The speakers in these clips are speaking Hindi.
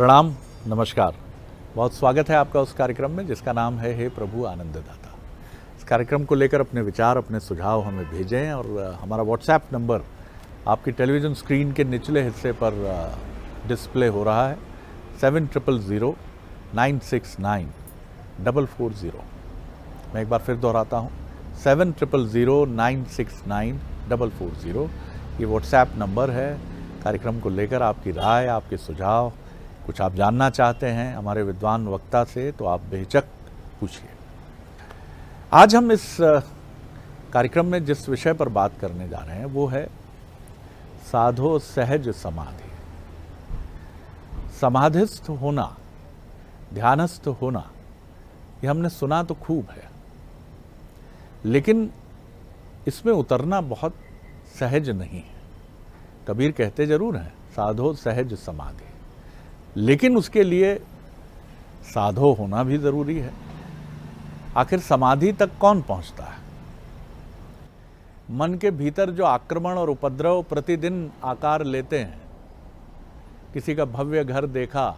प्रणाम, नमस्कार। बहुत स्वागत है आपका उस कार्यक्रम में जिसका नाम है हे प्रभु आनंददाता। इस कार्यक्रम को लेकर अपने विचार, अपने सुझाव हमें भेजें और हमारा व्हाट्सएप नंबर आपकी टेलीविज़न स्क्रीन के निचले हिस्से पर डिस्प्ले हो रहा है 7000-969-440। मैं एक बार फिर दोहराता हूँ 7000-969-440। ये व्हाट्सएप नंबर है। कार्यक्रम को लेकर आपकी राय, आपके सुझाव, कुछ आप जानना चाहते हैं हमारे विद्वान वक्ता से तो आप बेहिचक पूछिए। आज हम इस कार्यक्रम में जिस विषय पर बात करने जा रहे हैं वो है साधो सहज समाधि। समाधिस्थ होना, ध्यानस्थ होना, ये हमने सुना तो खूब है, लेकिन इसमें उतरना बहुत सहज नहीं है। कबीर कहते जरूर हैं साधो सहज समाधि, लेकिन उसके लिए साधो होना भी जरूरी है। आखिर समाधि तक कौन पहुंचता है? मन के भीतर जो आक्रमण और उपद्रव प्रतिदिन आकार लेते हैं, किसी का भव्य घर देखा,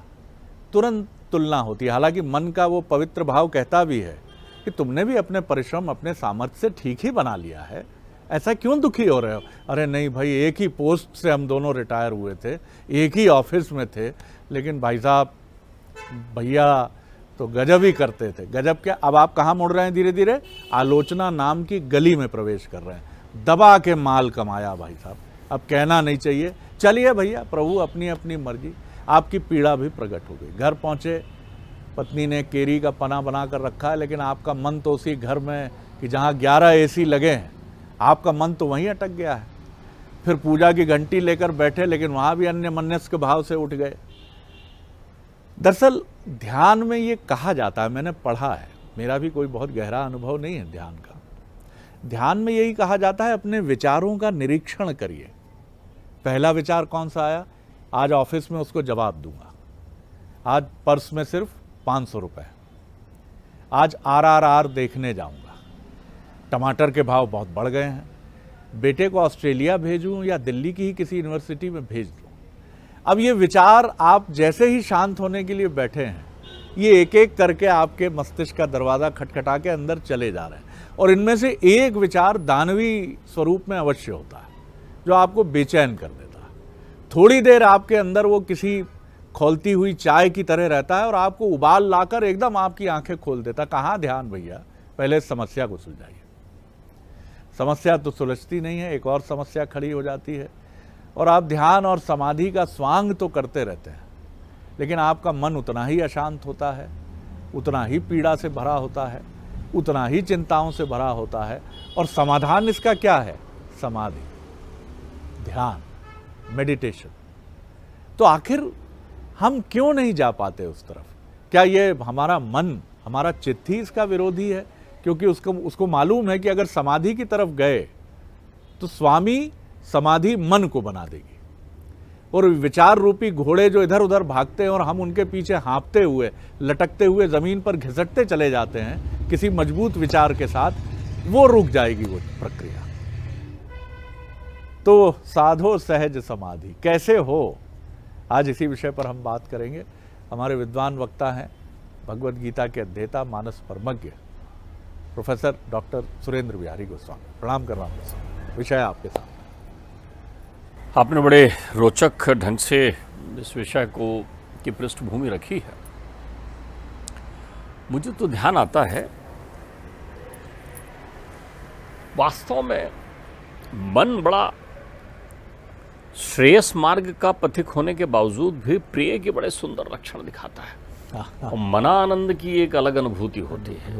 तुरंत तुलना होती है। हालांकि मन का वो पवित्र भाव कहता भी है कि तुमने भी अपने परिश्रम, अपने सामर्थ्य से ठीक ही बना लिया है, ऐसा क्यों दुखी हो रहे हो? अरे नहीं भाई, एक ही पोस्ट से हम दोनों रिटायर हुए थे, एक ही ऑफिस में थे, लेकिन भाई साहब भैया तो गजब ही करते थे। गजब क्या, अब आप कहाँ मुड़ रहे हैं? धीरे धीरे आलोचना नाम की गली में प्रवेश कर रहे हैं। दबा के माल कमाया भाई साहब, अब कहना नहीं चाहिए। चलिए भैया, प्रभु अपनी अपनी मर्जी। आपकी पीड़ा भी प्रकट हो गई। घर पहुँचे, पत्नी ने केरी का पना बना कर रखा है, लेकिन आपका मन तो उसी घर में कि जहाँ 11 AC लगे हैं, आपका मन तो वहीं अटक गया है। फिर पूजा की घंटी लेकर बैठे, लेकिन वहाँ भी अन्य मनस्क भाव से उठ गए। दरअसल ध्यान में ये कहा जाता है, मैंने पढ़ा है, मेरा भी कोई बहुत गहरा अनुभव नहीं है ध्यान का। ध्यान में यही कहा जाता है अपने विचारों का निरीक्षण करिए। पहला विचार कौन सा आया? आज ऑफिस में उसको जवाब दूंगा, आज पर्स में सिर्फ 500 रुपए, आज RRR देखने जाऊंगा, टमाटर के भाव बहुत बढ़ गए हैं, बेटे को ऑस्ट्रेलिया भेजूं या दिल्ली की ही किसी यूनिवर्सिटी में भेज दूं। अब ये विचार आप जैसे ही शांत होने के लिए बैठे हैं, ये एक एक करके आपके मस्तिष्क का दरवाज़ा खटखटा के अंदर चले जा रहे हैं, और इनमें से एक विचार दानवी स्वरूप में अवश्य होता है जो आपको बेचैन कर देता है। थोड़ी देर आपके अंदर वो किसी खौलती हुई चाय की तरह रहता है और आपको उबाल लाकर एकदम आपकी आंखें खोल देता। कहाँ ध्यान भैया, पहले समस्या को सुलझाइए। समस्या तो सुलझती नहीं है, एक और समस्या खड़ी हो जाती है, और आप ध्यान और समाधि का स्वांग तो करते रहते हैं, लेकिन आपका मन उतना ही अशांत होता है, उतना ही पीड़ा से भरा होता है, उतना ही चिंताओं से भरा होता है। और समाधान इसका क्या है? समाधि, ध्यान, मेडिटेशन। तो आखिर हम क्यों नहीं जा पाते उस तरफ? क्या ये हमारा मन, हमारा चित्त ही इसका विरोधी है? क्योंकि उसको मालूम है कि अगर समाधि की तरफ गए तो स्वामी समाधि मन को बना देगी, और विचार रूपी घोड़े जो इधर उधर भागते हैं और हम उनके पीछे हाँफते हुए, लटकते हुए जमीन पर घिसटते चले जाते हैं किसी मजबूत विचार के साथ, वो रुक जाएगी वो प्रक्रिया। तो साधो सहज समाधि कैसे हो, आज इसी विषय पर हम बात करेंगे। हमारे विद्वान वक्ता हैं भगवद गीता के अध्येता, मानस परमज्ञ प्रोफेसर डॉक्टर सुरेंद्र बिहारी गोस्वामी। प्रणाम कर रहा हूँ। विषय आपके साथ। आपने बड़े रोचक ढंग से इस विषय को की पृष्ठभूमि रखी है। मुझे तो ध्यान आता है, वास्तव में मन बड़ा श्रेयस मार्ग का पथिक होने के बावजूद भी प्रिय के बड़े सुंदर लक्षण दिखाता है, और मनानंद की एक अलग अनुभूति होती है।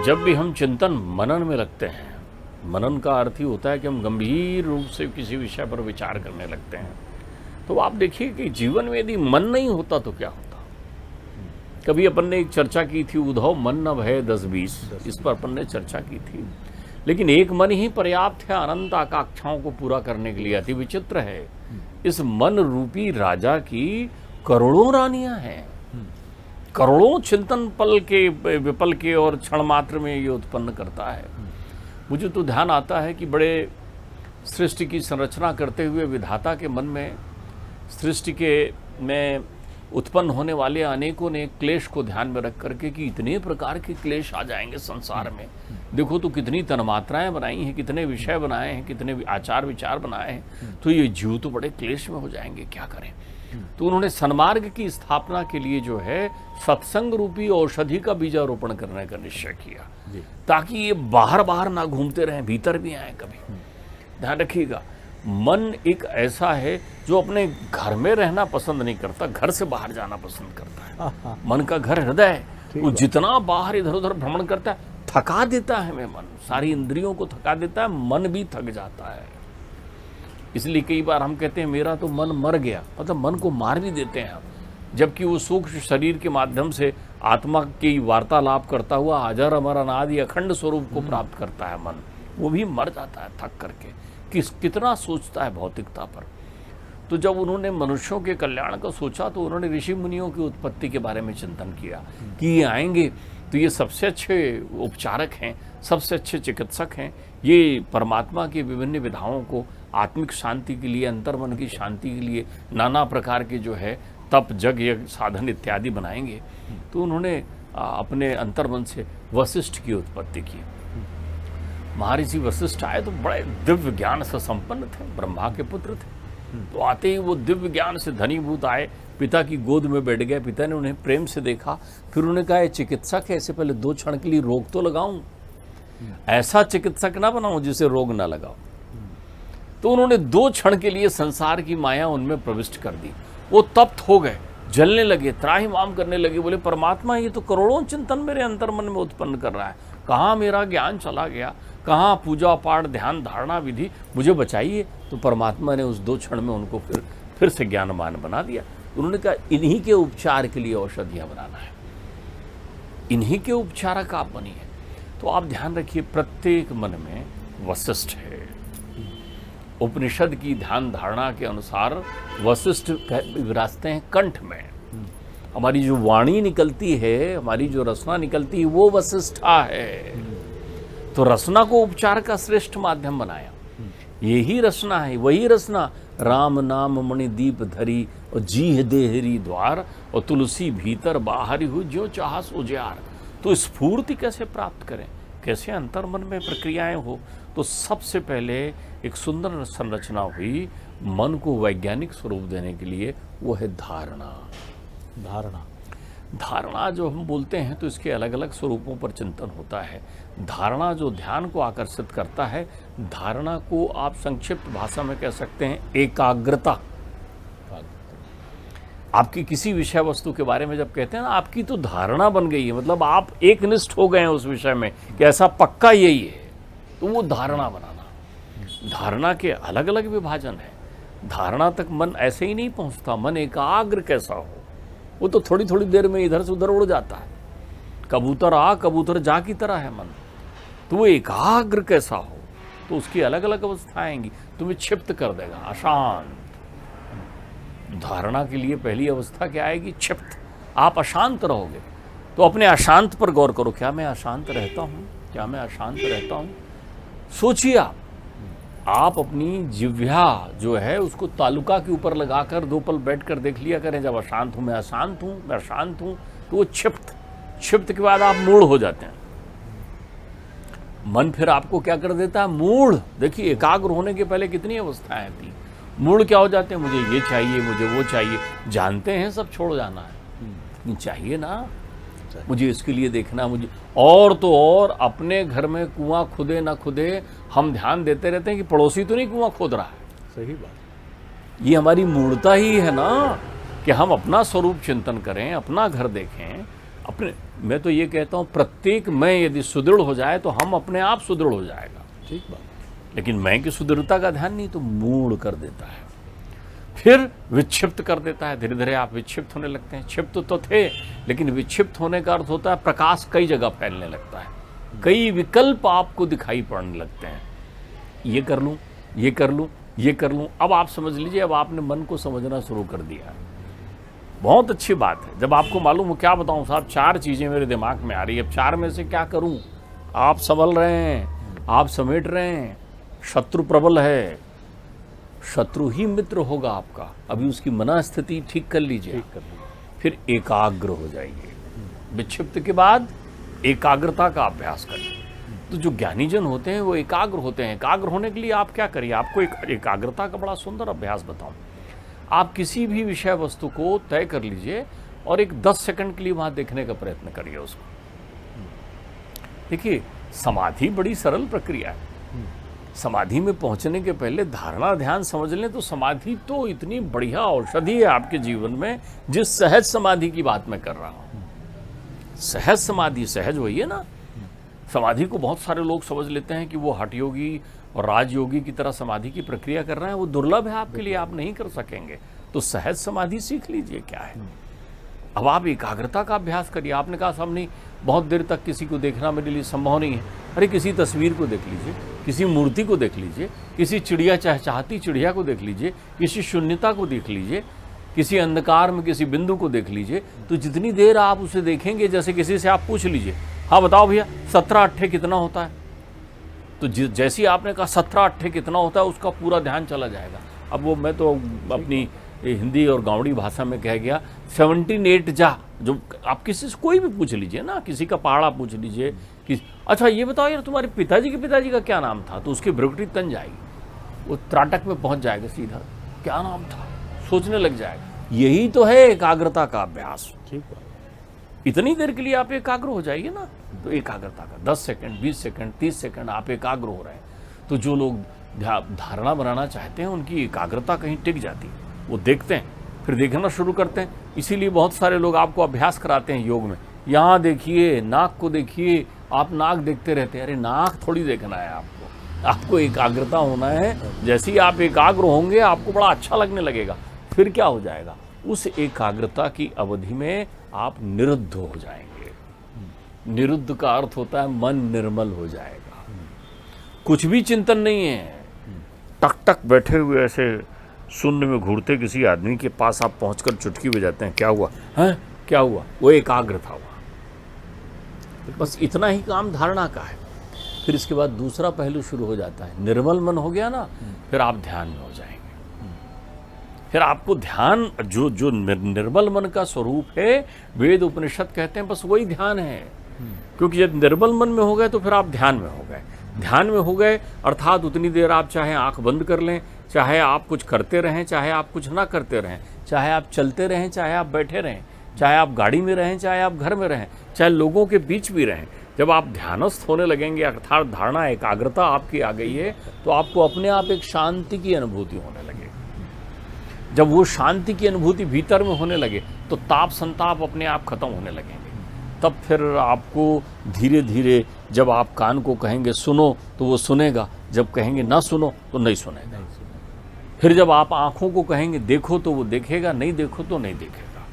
जब भी हम चिंतन मनन में लगते हैं, मनन का अर्थ ही होता है कि हम गंभीर रूप से किसी विषय पर विचार करने लगते हैं। तो आप देखिए कि जीवन में यदि मन नहीं होता तो क्या होता। कभी अपन ने एक चर्चा की थी, उद्धव मन न भय 10-20, इस पर अपन ने चर्चा की थी। लेकिन एक मन ही पर्याप्त है अनंत आकांक्षाओं को पूरा करने के लिए। अति विचित्र है, इस मन रूपी राजा की करोड़ों रानियां हैं, करोड़ों चिंतन पल के विपल के और क्षण मात्र में ये उत्पन्न करता है। मुझे तो ध्यान आता है कि बड़े सृष्टि की संरचना करते हुए विधाता के मन में सृष्टि के में उत्पन्न होने वाले अनेकों ने क्लेश को ध्यान में रख करके कि इतने प्रकार के क्लेश आ जाएंगे संसार में, देखो तो कितनी तन्मात्राएं बनाई हैं, कितने विषय बनाए हैं, कितने आचार विचार बनाए हैं, तो ये जीव तो बड़े क्लेश में हो जाएंगे, क्या करें। तो उन्होंने सन्मार्ग की स्थापना के लिए जो है सत्संग रूपी औषधि का बीजारोपण करने का निश्चय किया, ताकि ये बाहर बाहर ना घूमते रहें, भीतर भी आए कभी। ध्यान रखिएगा, मन एक ऐसा है जो अपने घर में रहना पसंद नहीं करता, घर से बाहर जाना पसंद करता है। मन का घर हृदय है, वो जितना बाहर इधर उधर भ्रमण करता है थका देता है हमें, मन सारी इंद्रियों को थका देता है, मन भी थक जाता है। इसलिए कई बार हम कहते हैं मेरा तो मन मर गया, मतलब मन को मार भी देते हैं हम, जबकि वो सूक्ष्म शरीर के माध्यम से आत्मा की वार्तालाप करता हुआ अजर अमर अनादि अखंड स्वरूप को प्राप्त करता है मन, वो भी मर जाता है थक करके, कितना सोचता है भौतिकता पर। तो जब उन्होंने मनुष्यों के कल्याण का सोचा तो उन्होंने ऋषि मुनियों की उत्पत्ति के बारे में चिंतन किया कि ये आएंगे तो ये सबसे अच्छे उपचारक हैं, सबसे अच्छे चिकित्सक हैं, ये परमात्मा की विभिन्न विधाओं को आत्मिक शांति के लिए, अंतर्मन की शांति के लिए नाना प्रकार के जो है तप जग यज्ञ साधन इत्यादि बनाएंगे। तो उन्होंने अपने अंतर्मन से वशिष्ठ की उत्पत्ति की। महर्षि वशिष्ठ आए तो बड़े दिव्य ज्ञान से संपन्न थे, ब्रह्मा के पुत्र थे। तो आते ही वो दिव्य ज्ञान से धनीभूत आए, पिता की गोद में बैठ गए। पिता ने उन्हें प्रेम से देखा, फिर उन्होंने कहा चिकित्सक है, इससे पहले 2 क्षण के लिए रोग तो लगाऊं, ऐसा चिकित्सक ना बनाऊं जिसे रोग ना लगाओ। तो उन्होंने 2 क्षण के लिए संसार की माया उनमें प्रविष्ट कर दी। वो तप्त हो गए, जलने लगे, त्राहिमाम करने लगे, बोले परमात्मा ये तो करोड़ों चिंतन मेरे अंतर्मन में उत्पन्न कर रहा है, कहाँ मेरा ज्ञान चला गया, कहाँ पूजा पाठ ध्यान धारणा विधि, मुझे बचाइए। तो परमात्मा ने उस 2 क्षण में उनको फिर से ज्ञानवान बना दिया। उन्होंने कहा इन्हीं के उपचार के लिए औषधियाँ बनाना है, इन्हीं के उपचारक आप बनिए। तो आप ध्यान रखिए, प्रत्येक मन में वशिष्ठ है। उपनिषद की ध्यान धारणा के अनुसार वशिष्ठ विराजते हैं कंठ में। हमारी जो वाणी निकलती है, हमारी जो रसना निकलती है, वो वशिष्ठा है। तो रसना को उपचार का श्रेष्ठ माध्यम बनाया। यही रसना है, वही रसना राम नाम मणि दीप धरी और जीह देहरी द्वार और तुलसी भीतर बाहरी हुई जो चाहस उजियार। तो स्फूर्ति कैसे प्राप्त करें, कैसे अंतर्मन में प्रक्रियाएं हो। तो सबसे पहले एक सुंदर संरचना हुई मन को वैज्ञानिक स्वरूप देने के लिए, वो है धारणा। धारणा जो हम बोलते हैं तो इसके अलग अलग स्वरूपों पर चिंतन होता है। धारणा जो ध्यान को आकर्षित करता है, धारणा को आप संक्षिप्त भाषा में कह सकते हैं एकाग्रता। आपकी किसी विषय वस्तु के बारे में जब कहते हैं ना, आपकी तो धारणा बन गई है, मतलब आप एकनिष्ठ हो गए हैं उस विषय में कि ऐसा पक्का यही है, तो वो धारणा बनाना। धारणा के अलग अलग विभाजन है। धारणा तक मन ऐसे ही नहीं पहुंचता। मन एकाग्र कैसा हो, वो तो थोड़ी थोड़ी देर में इधर से उधर उड़ जाता है, कबूतर आ कबूतर जा की तरह है मन। तो वो एकाग्र कैसा हो, तो उसकी अलग अलग अवस्थाएं आएंगी। तुम्हें क्षिप्त कर देगा, अशांत। धारणा के लिए पहली अवस्था क्या आएगी? क्षिप्त। आप अशांत रहोगे। तो अपने अशांत पर गौर करो, क्या मैं अशांत रहता हूँ, क्या मैं अशांत रहता हूँ? सोचिए आप अपनी जिह्वा जो है उसको तालुका के ऊपर लगाकर 2 पल बैठ कर देख लिया करें, जब अशांत हूँ, मैं अशांत हूँ, मैं अशांत हूँ, तो वो क्षिप्त के बाद आप मूढ़ हो जाते हैं। मन फिर आपको क्या कर देता है? मूढ़। देखिए, एकाग्र होने के पहले कितनी अवस्थाएं थी। मूढ़ क्या हो जाते हैं? मुझे ये चाहिए, मुझे वो चाहिए। जानते हैं सब छोड़ जाना है, चाहिए ना, मुझे इसके लिए देखना, मुझे और तो और अपने घर में कुआं खुदे ना खुदे हम ध्यान देते रहते हैं कि पड़ोसी तो नहीं कुआं खोद रहा है। सही बात। ये हमारी मूढ़ता ही है ना कि हम अपना स्वरूप चिंतन करें, अपना घर देखें, अपने। मैं तो ये कहता हूँ प्रत्येक मैं यदि सुदृढ़ हो जाए तो हम अपने आप सुदृढ़ हो जाएगा। ठीक बात। लेकिन मैं की सुदृढ़ता का ध्यान नहीं, तो मूढ़ कर देता है, फिर विक्षिप्त कर देता है। धीरे धीरे आप विक्षिप्त होने लगते हैं। क्षिप्त तो थे, लेकिन विक्षिप्त होने का अर्थ होता है प्रकाश कई जगह फैलने लगता है, कई विकल्प आपको दिखाई पड़ने लगते हैं। ये कर लूँ, ये कर लूँ, ये कर लूँ। अब आप समझ लीजिए, अब आपने मन को समझना शुरू कर दिया। बहुत अच्छी बात है। जब आपको मालूम हो, क्या बताऊँ साहब, 4 चीज़ें मेरे दिमाग में आ रही है, अब 4 में से क्या करूँ? आप संभल रहे हैं, आप समेट रहे हैं। शत्रु प्रबल है, शत्रु ही मित्र होगा आपका। अभी उसकी मनस्थिति ठीक कर लीजिए। फिर एकाग्र हो जाइए। विक्षिप्त के बाद एकाग्रता का अभ्यास करिए। तो जो ज्ञानी जन होते हैं वो एकाग्र होते हैं। एकाग्र होने के लिए आप क्या करिए, आपको एक एकाग्रता का बड़ा सुंदर अभ्यास बताऊं। आप किसी भी विषय वस्तु को तय कर लीजिए और एक 10 सेकंड के लिए वहां देखने का प्रयत्न करिए उसको। देखिए, समाधि बड़ी सरल प्रक्रिया है। समाधि में पहुंचने के पहले धारणा ध्यान समझ लें तो समाधि तो इतनी बढ़िया औषधि है आपके जीवन में, जिस सहज समाधि की बात मैं कर रहा हूं। सहज समाधि, सहज वही है ना। समाधि को बहुत सारे लोग समझ लेते हैं कि वो हठ योगी और राजयोगी की तरह समाधि की प्रक्रिया कर रहे हैं। वो दुर्लभ है आपके लिए, आप नहीं कर सकेंगे। तो सहज समाधि सीख लीजिए क्या है। अब आप एकाग्रता का अभ्यास करिए। आपने कहा साहब नहीं, बहुत देर तक किसी को देखना मेरे लिए संभव नहीं है। अरे किसी तस्वीर को देख लीजिए, किसी मूर्ति को देख लीजिए, किसी चिड़िया चहचहाती चिड़िया को देख लीजिए, किसी शून्यता को देख लीजिए, किसी अंधकार में किसी बिंदु को देख लीजिए। तो जितनी देर आप उसे देखेंगे, जैसे किसी से आप पूछ लीजिए, हाँ बताओ भैया 17 अट्ठे कितना होता है, तो जैसी आपने कहा 17 अट्ठे कितना होता है, उसका पूरा ध्यान चला जाएगा। अब वो मैं तो अपनी हिंदी और गाँवड़ी भाषा में कह गया 17 जा। जो आप किसी से कोई भी पूछ लीजिए ना, किसी का पहाड़ा पूछ लीजिए कि अच्छा ये बताओ यार तुम्हारे पिताजी के पिताजी का क्या नाम था, तो उसकी भ्रुकुटी तन जाएगी, वो त्राटक में पहुंच जाएगा सीधा, क्या नाम था, सोचने लग जाएगा। यही तो है एकाग्रता का अभ्यास। ठीक है। इतनी देर के लिए आप एकाग्र हो जाइए ना। तो एकाग्रता का 10 सेकंड 20 सेकंड 30 सेकंड आप एकाग्र हो रहे हैं। तो जो लोग धारणा बनाना चाहते हैं उनकी एकाग्रता कहीं टिक जाती है। वो देखते हैं, फिर देखना शुरू करते हैं। इसीलिए बहुत सारे लोग आपको अभ्यास कराते हैं योग में। यहाँ देखिए, नाक को देखिए, आप नाक देखते रहते हैं। अरे नाक थोड़ी देखना है आपको एकाग्रता होना है। जैसे ही आप एकाग्र होंगे आपको बड़ा अच्छा लगने लगेगा। फिर क्या हो जाएगा, उस एकाग्रता की अवधि में आप निरुद्ध हो जाएंगे। निरुद्ध का अर्थ होता है मन निर्मल हो जाएगा, कुछ भी चिंतन नहीं है। टक टक बैठे हुए ऐसे शून्य में घूरते किसी आदमी के पास आप पहुंचकर चुटकी बजाते हैं, क्या हुआ है, क्या हुआ, वो एकाग्र था वहां। बस इतना ही काम धारणा का है। फिर इसके बाद दूसरा पहलू शुरू हो जाता है। निर्मल मन हो गया ना, फिर आप ध्यान में हो जाएंगे। फिर आपको ध्यान, जो निर्मल मन का स्वरूप है, वेद उपनिषद कहते हैं बस वही ध्यान है। क्योंकि जब निर्मल मन में हो गए तो फिर आप ध्यान में हो गए। ध्यान में हो गए अर्थात उतनी देर आप चाहे आंख बंद कर लें, चाहे आप कुछ करते रहें, चाहे आप कुछ ना करते रहें, चाहे आप चलते रहें, चाहे आप बैठे रहें, चाहे आप गाड़ी में रहें, चाहे आप घर में रहें, चाहे लोगों के बीच भी रहें। जब आप ध्यानस्थ होने लगेंगे अर्थात धारणा एकाग्रता आपकी आ गई है, तो आपको अपने आप एक शांति की अनुभूति होने लगेगी। जब वो शांति की अनुभूति भीतर में होने लगे तो ताप संताप अपने आप खत्म होने लगेंगे। तब फिर आपको धीरे धीरे, जब आप कान को कहेंगे सुनो तो वो सुनेगा, जब कहेंगे ना सुनो तो नहीं सुनेगा। फिर जब आप आंखों को कहेंगे देखो तो वो देखेगा, नहीं देखो तो नहीं देखेगा।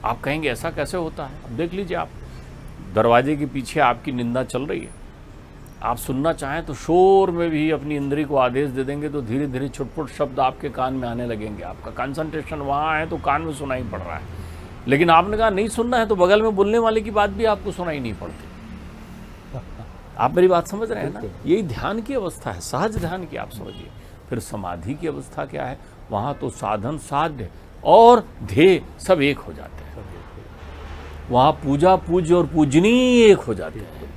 आप कहेंगे ऐसा कैसे होता है, अब देख लीजिए, आप दरवाजे के पीछे आपकी निंदा चल रही है, आप सुनना चाहें तो शोर में भी अपनी इंद्री को आदेश दे देंगे तो धीरे धीरे छुटपुट शब्द आपके कान में आने लगेंगे। आपका कंसंट्रेशन वहाँ है तो कान में सुनाई पड़ रहा है। लेकिन आपने कहा नहीं सुनना है तो बगल में बोलने वाले की बात भी आपको सुनाई नहीं पड़ती। आप मेरी बात समझ रहे हैं ना। यही ध्यान की अवस्था है, सहज ध्यान की आप समझिए। फिर समाधि की अवस्था क्या है, वहाँ तो साधन साध्य और ध्येय सब एक हो जाते हैं। वहाँ पूजा पूज्य और पूजनीय एक हो जाते हैं।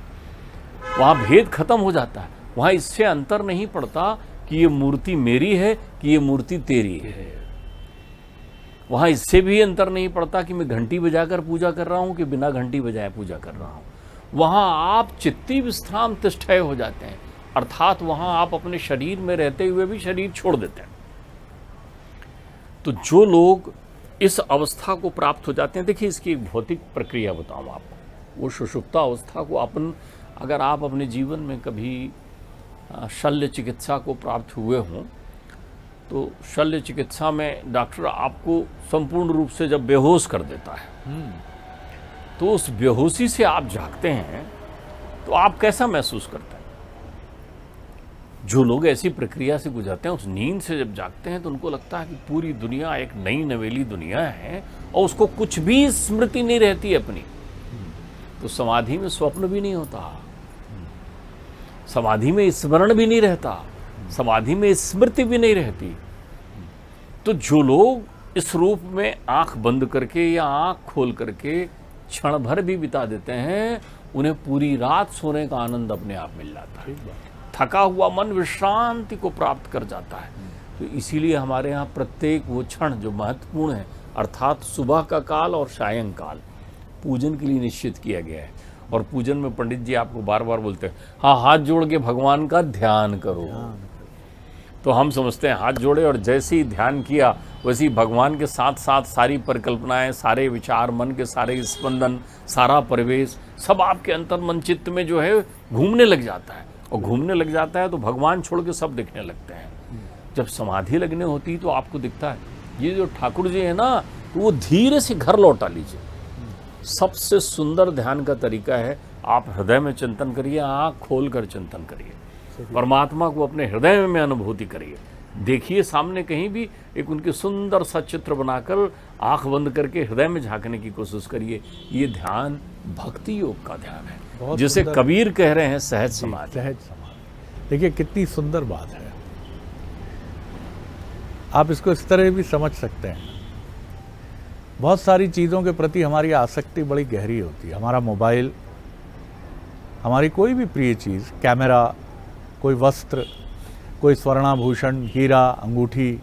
वहाँ भेद खत्म हो जाता है। वहाँ इससे अंतर नहीं पड़ता कि ये मूर्ति मेरी है कि ये मूर्ति तेरी है। वहाँ इससे भी अंतर नहीं पड़ता कि मैं घंटी बजाकर पूजा कर रहा हूँ कि बिना घंटी बजाए पूजा कर रहा हूँ। वहाँ आप चित्ती विश्राम तिष्ठय हो जाते हैं, अर्थात वहाँ आप अपने शरीर में रहते हुए भी शरीर छोड़ देते हैं। तो जो लोग इस अवस्था को प्राप्त हो जाते हैं, देखिए इसकी एक भौतिक प्रक्रिया बताऊँ आपको। वो सुषुप्ता अवस्था को अगर आप अपने जीवन में कभी शल्य चिकित्सा को प्राप्त हुए हों, तो शल्य चिकित्सा में डॉक्टर आपको संपूर्ण रूप से जब बेहोश कर देता है, तो उस बेहोशी से आप जागते हैं तो आप कैसा महसूस करते हैं। जो लोग ऐसी प्रक्रिया से गुजरते हैं, उस नींद से जब जागते हैं तो उनको लगता है कि पूरी दुनिया एक नई नवेली दुनिया है और उसको कुछ भी स्मृति नहीं रहती अपनी। तो समाधि में स्वप्न भी नहीं होता, समाधि में स्मरण भी नहीं रहता, समाधि में स्मृति भी नहीं रहती। तो जो लोग इस रूप में आंख बंद करके या आंख खोल करके क्षण भर भी बिता देते हैं, उन्हें पूरी रात सोने का आनंद अपने आप मिल जाता है। थका हुआ मन विश्रांति को प्राप्त कर जाता है। तो इसीलिए हमारे यहाँ प्रत्येक वो क्षण जो महत्वपूर्ण है, अर्थात सुबह का काल और सायंकाल, पूजन के लिए निश्चित किया गया है। और पूजन में पंडित जी आपको बार बार बोलते हैं, हाँ हाथ जोड़ के भगवान का ध्यान करो। तो हम समझते हैं हाथ जोड़े और जैसे ही ध्यान किया वैसे ही भगवान के साथ साथ सारी परिकल्पनाएं, सारे विचार, मन के सारे स्पंदन, सारा परिवेश सब आपके अंतर मन चित्त में जो है घूमने लग जाता है। और घूमने लग जाता है तो भगवान छोड़ के सब दिखने लगते हैं। जब समाधि लगने होती है तो आपको दिखता है ये जो ठाकुर जी है ना, तो वो धीरे से घर लौटा लीजिए। सबसे सुंदर ध्यान का तरीका है, आप हृदय में चिंतन करिए, आँख खोल कर चिंतन करिए, परमात्मा को अपने हृदय में अनुभूति करिए। देखिए सामने कहीं भी एक उनके सुंदर सा चित्र बनाकर आंख बंद करके हृदय में झांकने की कोशिश करिए। ये ध्यान भक्ति योग का ध्यान है, जिसे कबीर कह रहे हैं सहज समाधि। सहज समाधि। देखिए कितनी सुंदर बात है। आप इसको इस तरह भी समझ सकते हैं, बहुत सारी चीज़ों के प्रति हमारी आसक्ति बड़ी गहरी होती है। हमारा मोबाइल, हमारी कोई भी प्रिय चीज़, कैमरा, कोई वस्त्र, कोई स्वर्णाभूषण, हीरा, अंगूठी,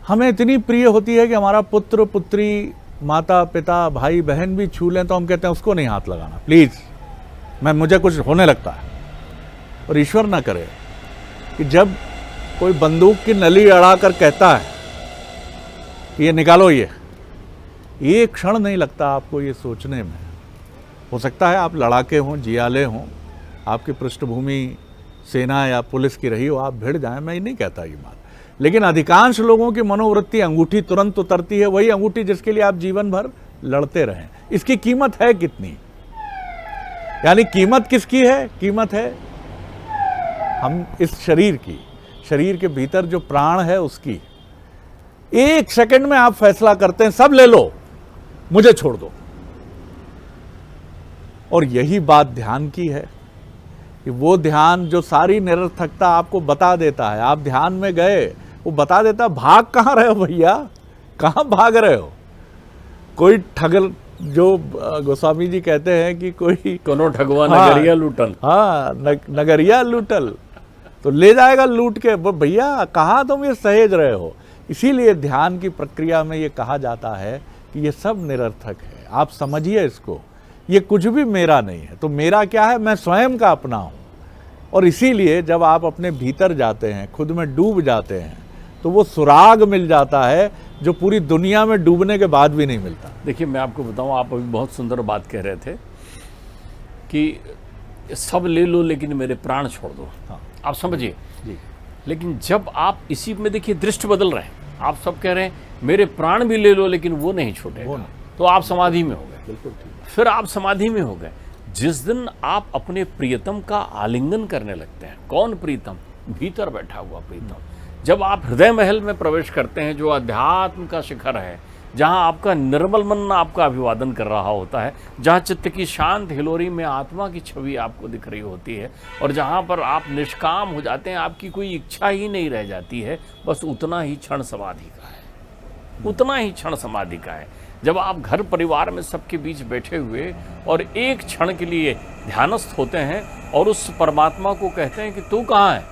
हमें इतनी प्रिय होती है कि हमारा पुत्र, पुत्री, माता, पिता, भाई, बहन भी छू लें तो हम कहते हैं उसको नहीं हाथ लगाना प्लीज़, मुझे कुछ होने लगता है। और ईश्वर ना करे कि जब कोई बंदूक की नली अड़ा कर कहता है कि ये निकालो, ये एक क्षण नहीं लगता आपको ये सोचने में। हो सकता है आप लड़ाके हों, जियाले हों, आपकी पृष्ठभूमि सेना या पुलिस की रही हो, आप भिड़ जाएं, मैं नहीं कहता ये बात, लेकिन अधिकांश लोगों की मनोवृत्ति अंगूठी तुरंत उतरती है, वही अंगूठी जिसके लिए आप जीवन भर लड़ते रहें। इसकी कीमत है कितनी? यानी कीमत किसकी है? कीमत है हम इस शरीर की, शरीर के भीतर जो प्राण है उसकी। एक सेकंड में आप फैसला करते हैं सब ले लो, मुझे छोड़ दो। और यही बात ध्यान की है कि वो ध्यान जो सारी निरर्थकता आपको बता देता है, आप ध्यान में गए, वो बता देता भाग कहाँ रहे हो भैया, कहाँ भाग रहे हो। कोई ठग, जो गोस्वामी जी कहते हैं कि कोई कोनो ठगवा नगरिया लूटल, हाँ नगरिया लूटल, तो ले जाएगा लूट के। भैया कहाँ तुम ये सहेज रहे हो। इसीलिए ध्यान की प्रक्रिया में ये कहा जाता है कि ये सब निरर्थक है, आप समझिए इसको, ये कुछ भी मेरा नहीं है। तो मेरा क्या है? मैं स्वयं का अपना हूँ। और इसीलिए जब आप अपने भीतर जाते हैं, खुद में डूब जाते हैं, तो वो सुराग मिल जाता है जो पूरी दुनिया में डूबने के बाद भी नहीं मिलता। देखिए मैं आपको बताऊं, आप अभी बहुत सुंदर बात कह रहे थे कि सब ले लो लेकिन मेरे प्राण छोड़ दो। हाँ। आप समझिए जी। लेकिन जब आप इसी में देखिए दृष्टि बदल रहे हैं, आप सब कह रहे हैं मेरे प्राण भी ले लो लेकिन वो नहीं छूटेगा, तो आप समाधि में हो गए। बिल्कुल ठीक। फिर आप समाधि में हो गए। जिस दिन आप अपने प्रियतम का आलिंगन करने लगते हैं, कौन प्रीतम? भीतर बैठा हुआ प्रीतम। जब आप हृदय महल में प्रवेश करते हैं, जो अध्यात्म का शिखर है, जहां आपका निर्मल मन आपका अभिवादन कर रहा होता है, जहां चित्त की शांत हिलोरी में आत्मा की छवि आपको दिख रही होती है, और जहां पर आप निष्काम हो जाते हैं, आपकी कोई इच्छा ही नहीं रह जाती है, बस उतना ही क्षण समाधि का है, उतना ही क्षण समाधि का है। जब आप घर परिवार में सबके बीच बैठे हुए और एक क्षण के लिए ध्यानस्थ होते हैं और उस परमात्मा को कहते हैं कि तू कहाँ है?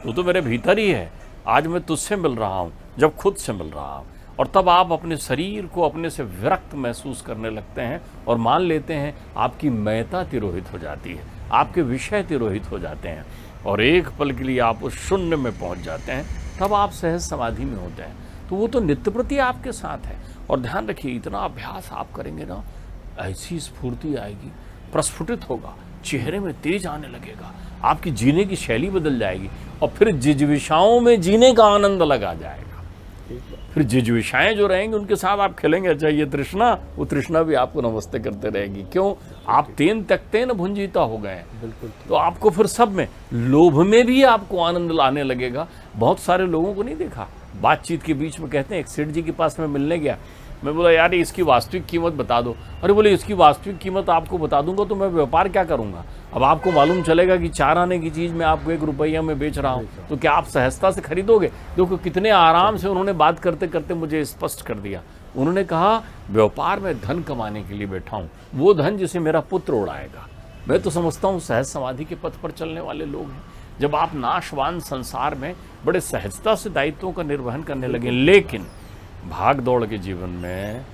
तू तो मेरे भीतर ही है, आज मैं तुझसे मिल रहा हूँ, जब खुद से मिल रहा हूँ। और तब आप अपने शरीर को अपने से विरक्त महसूस करने लगते हैं और मान लेते हैं आपकी मयता तिरोहित हो जाती है, आपके विषय तिरोहित हो जाते हैं, और एक पल के लिए आप उस शून्य में पहुँच जाते हैं। तब आप सहज समाधि में होते हैं। तो वो तो नित्य प्रति आपके साथ है। और ध्यान रखिए, इतना अभ्यास आप करेंगे ना, ऐसी स्फूर्ति आएगी, प्रस्फुटित होगा, चेहरे में तेज आने लगेगा, आपकी जीने की शैली बदल जाएगी, और फिर जिज्विषाओं में जीने का आनंद लगा जाएगा। फिर जिज्विषाएं जो रहेंगी उनके साथ आप खेलेंगे। अच्छा ये तृष्णा, वो तृष्णा भी आपको नमस्ते करते रहेगी। क्यों? आप तेन त्यक्ते न भुंजीता हो गए। बिल्कुल। तो आपको फिर सब में, लोभ में भी आपको आनंद लाने लगेगा। बहुत सारे लोगों को नहीं देखा, बातचीत के बीच में कहते हैं, एक सेठ जी के पास में मिलने गया, मैं बोला यार इसकी वास्तविक कीमत बता दो। अरे बोले इसकी वास्तविक कीमत आपको बता दूंगा तो मैं व्यापार क्या करूंगा। अब आपको मालूम चलेगा कि 4 आने की चीज़ मैं आपको 1 रुपया में बेच रहा हूँ, तो क्या आप सहजता से खरीदोगे। देखो कितने आराम से उन्होंने बात करते करते मुझे स्पष्ट कर दिया। उन्होंने कहा व्यापार में धन कमाने के लिए बैठा हूँ, वो धन जिसे मेरा पुत्र उड़ाएगा। मैं तो समझता हूँ सहज समाधि के पथ पर चलने वाले लोग हैं। जब आप नाशवान संसार में बड़े सहजता से दायित्वों का निर्वहन करने लगे, लेकिन भाग दौड़ के जीवन में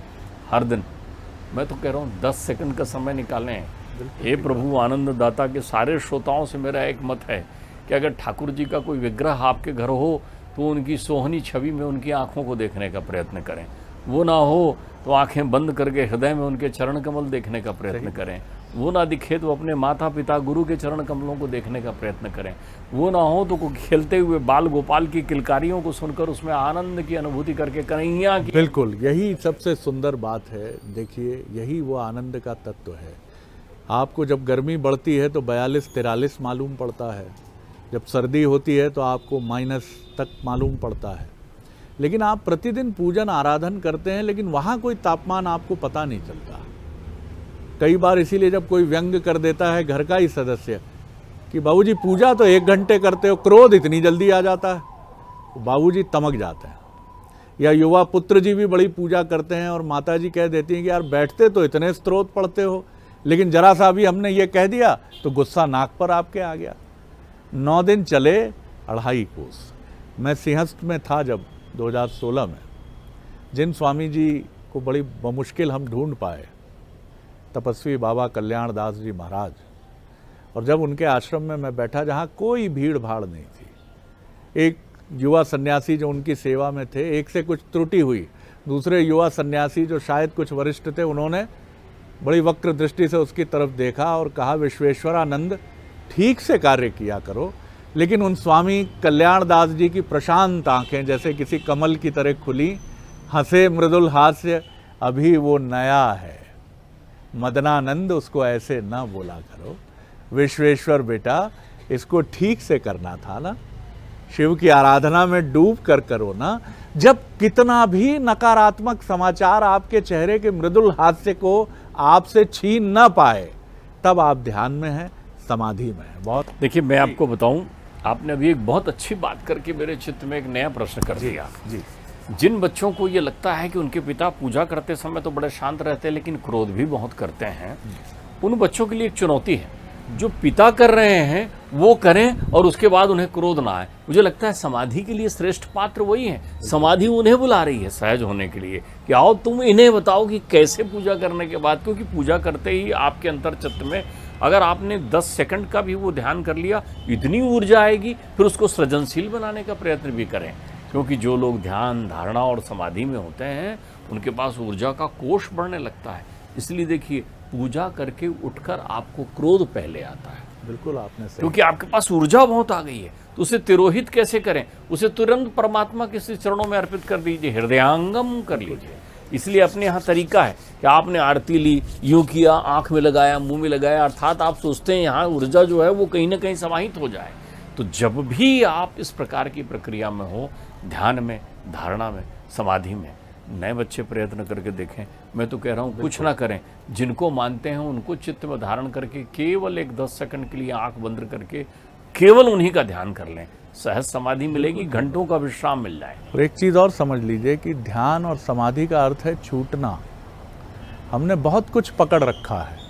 हर दिन, मैं तो कह रहा हूँ 10 सेकंड का समय निकालें। हे प्रभु आनंद दाता के सारे श्रोताओं से मेरा एक मत है कि अगर ठाकुर जी का कोई विग्रह आपके घर हो तो उनकी सोहनी छवि में उनकी आंखों को देखने का प्रयत्न करें। वो ना हो तो आंखें बंद करके हृदय में उनके चरण कमल देखने का प्रयत्न करें। वो ना दिखे तो अपने माता पिता गुरु के चरण कमलों को देखने का प्रयत्न करें। वो ना हो तो खेलते हुए बाल गोपाल की किलकारियों को सुनकर उसमें आनंद की अनुभूति करके कन्हैया की। बिल्कुल, यही सबसे सुंदर बात है। देखिए यही वो आनंद का तत्व है। आपको जब गर्मी बढ़ती है तो 42-43 मालूम पड़ता है, जब सर्दी होती है तो आपको माइनस तक मालूम पड़ता है, लेकिन आप प्रतिदिन पूजन आराधन करते हैं, लेकिन वहाँ कोई तापमान आपको पता नहीं चलता। कई बार इसीलिए जब कोई व्यंग कर देता है घर का ही सदस्य कि बाबूजी पूजा तो 1 घंटे करते हो, क्रोध इतनी जल्दी आ जाता है, तो बाबूजी तमक जाते हैं। या युवा पुत्र जी भी बड़ी पूजा करते हैं और माता जी कह देती हैं कि यार बैठते तो इतने स्तोत्र पढ़ते हो, लेकिन जरा सा भी हमने ये कह दिया तो गुस्सा नाक पर आपके आ गया। 9 दिन चले 2.5 कोस। मैं सिंहस्थ में था जब 2016 में, जिन स्वामी जी को बड़ी बमुश्किल हम ढूंढ पाए, तपस्वी बाबा कल्याण दास जी महाराज, और जब उनके आश्रम में मैं बैठा जहाँ कोई भीड़ भाड़ नहीं थी, एक युवा सन्यासी जो उनकी सेवा में थे, एक से कुछ त्रुटि हुई, दूसरे युवा सन्यासी जो शायद कुछ वरिष्ठ थे उन्होंने बड़ी वक्र दृष्टि से उसकी तरफ देखा और कहा विश्वेश्वरानंद ठीक से कार्य किया करो। लेकिन उन स्वामी कल्याण दास जी की प्रशांत आंखें जैसे किसी कमल की तरह खुली, हंसे मृदुल हास्य, अभी वो नया है, मदनानंद उसको ऐसे ना बोला करो, विश्वेश्वर बेटा इसको ठीक से करना था ना, शिव की आराधना में डूब कर करो ना। जब कितना भी नकारात्मक समाचार आपके चेहरे के मृदुल हास्य को आपसे छीन ना पाए, तब आप ध्यान में हैं, समाधि में हैं। बहुत देखिए मैं आपको बताऊं, आपने अभी एक बहुत अच्छी बात करके मेरे चित्त में एक नया प्रश्न कर दिया। जी, जिन बच्चों को ये लगता है कि उनके पिता पूजा करते समय तो बड़े शांत रहते हैं लेकिन क्रोध भी बहुत करते हैं, उन बच्चों के लिए एक चुनौती है, जो पिता कर रहे हैं वो करें और उसके बाद उन्हें क्रोध ना आए। मुझे लगता है समाधि के लिए श्रेष्ठ पात्र वही है। समाधि उन्हें बुला रही है सहज होने के लिए कि आओ तुम इन्हें बताओ कि कैसे पूजा करने के बाद, क्योंकि पूजा करते ही आपके अंतर चित्त में अगर आपने 10 सेकंड का भी वो ध्यान कर लिया, इतनी ऊर्जा आएगी, फिर उसको सृजनशील बनाने का प्रयत्न भी करें। क्योंकि जो लोग ध्यान धारणा और समाधि में होते हैं उनके पास ऊर्जा का कोष बढ़ने लगता है। इसलिए देखिए पूजा करके उठकर आपको क्रोध पहले आता है। बिल्कुल आपने सही, क्योंकि आपके पास ऊर्जा बहुत आ गई है, तो उसे तिरोहित कैसे करें, उसे तुरंत परमात्मा के चरणों में अर्पित कर दीजिए, हृदयांगम कर लीजिए। इसलिए अपने यहाँ तरीका है कि आपने आरती ली, यूं किया, आंख में लगाया, मुंह में लगाया, अर्थात आप सोचते हैं यहाँ ऊर्जा जो है वो कहीं ना कहीं समाहित हो जाए। तो जब भी आप इस प्रकार की प्रक्रिया में हो, ध्यान में, धारणा में, समाधि में, नए बच्चे प्रयत्न करके देखें। मैं तो कह रहा हूँ कुछ ना करें, जिनको मानते हैं उनको चित्त में धारण करके केवल एक 10 सेकंड के लिए आंख बंद करके केवल उन्हीं का ध्यान कर लें, सहज समाधि मिलेगी, घंटों का विश्राम मिल जाए। और एक चीज़ और समझ लीजिए कि ध्यान और समाधि का अर्थ है छूटना। हमने बहुत कुछ पकड़ रखा है।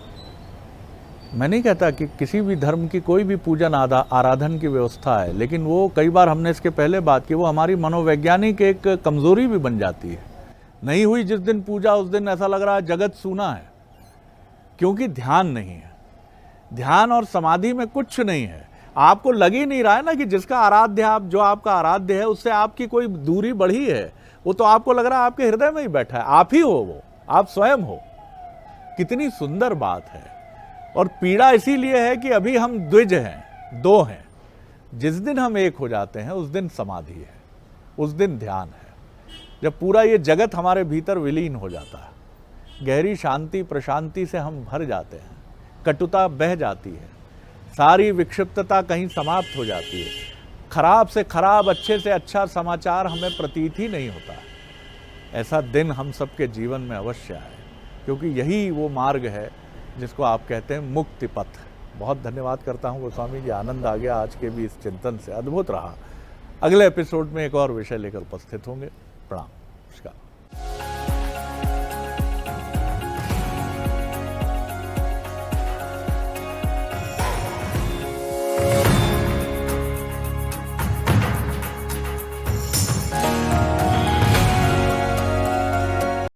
मैं नहीं कहता कि किसी भी धर्म की कोई भी पूजन आराधन की व्यवस्था है, लेकिन वो कई बार हमने इसके पहले बात की, वो हमारी मनोवैज्ञानिक एक कमजोरी भी बन जाती है। नहीं हुई जिस दिन पूजा उस दिन ऐसा लग रहा है जगत सूना है, क्योंकि ध्यान नहीं है। ध्यान और समाधि में कुछ नहीं है। आपको लग ही नहीं रहा है ना कि जिसका आराध्य आप, जो आपका आराध्य है उससे आपकी कोई दूरी बढ़ी है। वो तो आपको लग रहा है आपके हृदय में ही बैठा है, आप ही हो, वो आप स्वयं हो। कितनी सुंदर बात है। और पीड़ा इसीलिए है कि अभी हम द्विज हैं, दो हैं। जिस दिन हम एक हो जाते हैं उस दिन समाधि है, उस दिन ध्यान है, जब पूरा ये जगत हमारे भीतर विलीन हो जाता है, गहरी शांति प्रशांति से हम भर जाते हैं, कटुता बह जाती है, सारी विक्षिप्तता कहीं समाप्त हो जाती है, खराब से खराब, अच्छे से अच्छा समाचार हमें प्रतीत ही नहीं होता है। ऐसा दिन हम सबके जीवन में अवश्य आए, क्योंकि यही वो मार्ग है जिसको आप कहते हैं मुक्ति पथ। बहुत धन्यवाद करता हूँ गोस्वामी जी, आनंद आ गया आज के भी इस चिंतन से, अद्भुत रहा। अगले एपिसोड में एक और विषय लेकर उपस्थित होंगे। प्रणाम, नमस्कार।